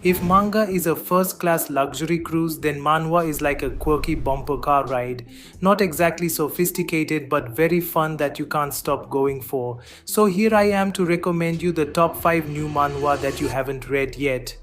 If manga is a first-class luxury cruise, then manhwa is like a quirky bumper car ride. Not exactly sophisticated, but very fun that you can't stop going for. So here I am to recommend you the top 5 new manhwa that you haven't read yet.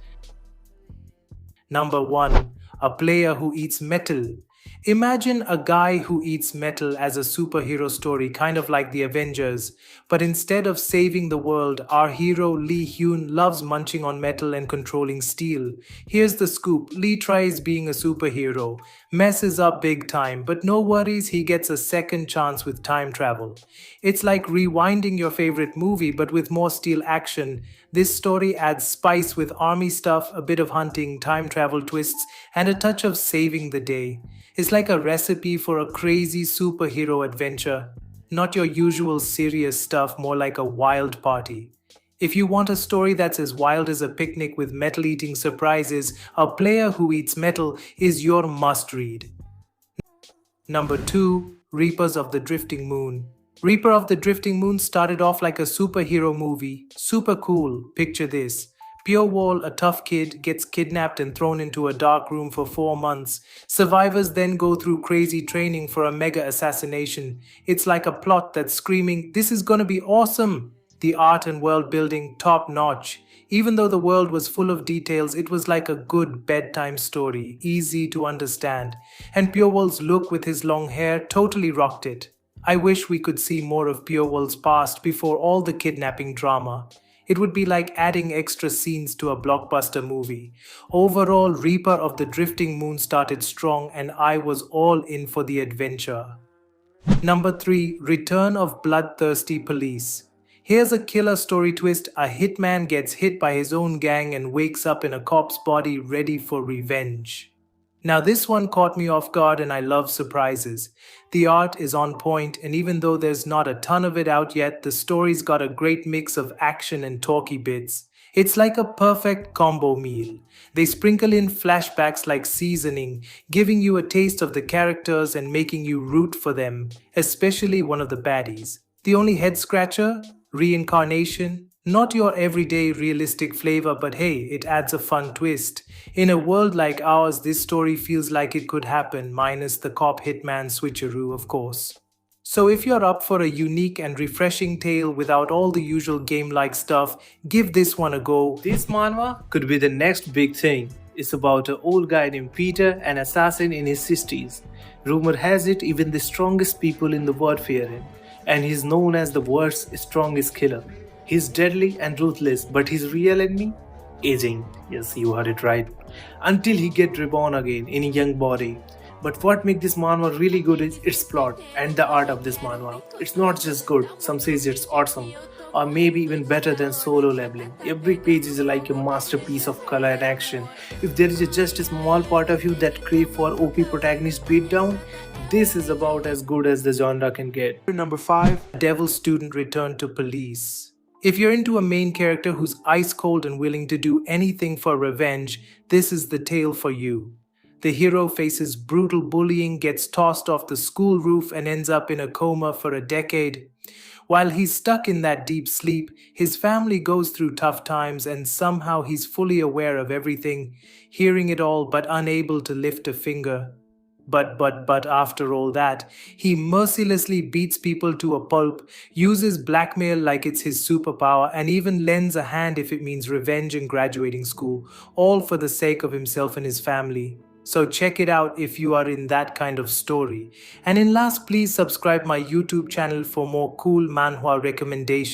Number 1. A player who eats metal. Imagine a guy who eats metal as a superhero story, kind of like the Avengers. But instead of saving the world, our hero Lee Hyun loves munching on metal and controlling steel. Here's the scoop: Lee tries being a superhero, messes up big time, but no worries, he gets a second chance with time travel. It's like rewinding your favorite movie but with more steel action. This story adds spice with army stuff, a bit of hunting, time travel twists, and a touch of saving the day. It's like a recipe for a crazy superhero adventure. Not your usual serious stuff, more like a wild party. If you want a story that's as wild as a picnic with metal eating surprises, A Player Who Eats Metal is your must read. Number 2. Reapers of the Drifting Moon. Reaper of the Drifting Moon started off like a superhero movie. Super cool. Picture this. Pure Wall, a tough kid, gets kidnapped and thrown into a dark room for 4 months. Survivors then go through crazy training for a mega assassination. It's like a plot that's screaming, "This is gonna be awesome!" The art and world building, top notch. Even though the world was full of details, it was like a good bedtime story, easy to understand. And Pure Wall's look with his long hair totally rocked it. I wish we could see more of Pure Wall's past before all the kidnapping drama. It would be like adding extra scenes to a blockbuster movie. Overall, Reaper of the Drifting Moon started strong and I was all in for the adventure. Number 3. Return of Bloodthirsty Police. Here's a killer story twist. A hitman gets hit by his own gang and wakes up in a cop's body ready for revenge. Now this one caught me off guard and I love surprises. The art is on point and even though there's not a ton of it out yet, the story's got a great mix of action and talky bits. It's like a perfect combo meal. They sprinkle in flashbacks like seasoning, giving you a taste of the characters and making you root for them, especially one of the baddies. The only head scratcher? Reincarnation. Not your everyday realistic flavor, but hey, it adds a fun twist. In a world like ours, this story feels like it could happen, minus the cop Hitman Switcheroo, of course. So if you're up for a unique and refreshing tale without all the usual game-like stuff, give this one a go. This manhwa could be the next big thing. It's about an old guy named Peter, an assassin in his 60s. Rumor has it even the strongest people in the world fear him, and he's known as the world's strongest killer. He's deadly and ruthless, but his real enemy? Aging. Yes, you heard it right. Until he gets reborn again in a young body. But what makes this manhwa really good is its plot and the art of this manhwa. It's not just good, some says it's awesome, or maybe even better than Solo Leveling. Every page is like a masterpiece of color and action. If there is just a small part of you that crave for OP protagonist beatdown, this is about as good as the genre can get. Number 5. Devil Student Return to Police. If you're into a main character who's ice cold and willing to do anything for revenge, this is the tale for you. The hero faces brutal bullying, gets tossed off the school roof, and ends up in a coma for a decade. While he's stuck in that deep sleep, his family goes through tough times and somehow he's fully aware of everything, hearing it all but unable to lift a finger. But after all that, he mercilessly beats people to a pulp, uses blackmail like it's his superpower, and even lends a hand if it means revenge in graduating school, all for the sake of himself and his family. So check it out if you are in that kind of story. And in last, please subscribe my YouTube channel for more cool manhwa recommendations.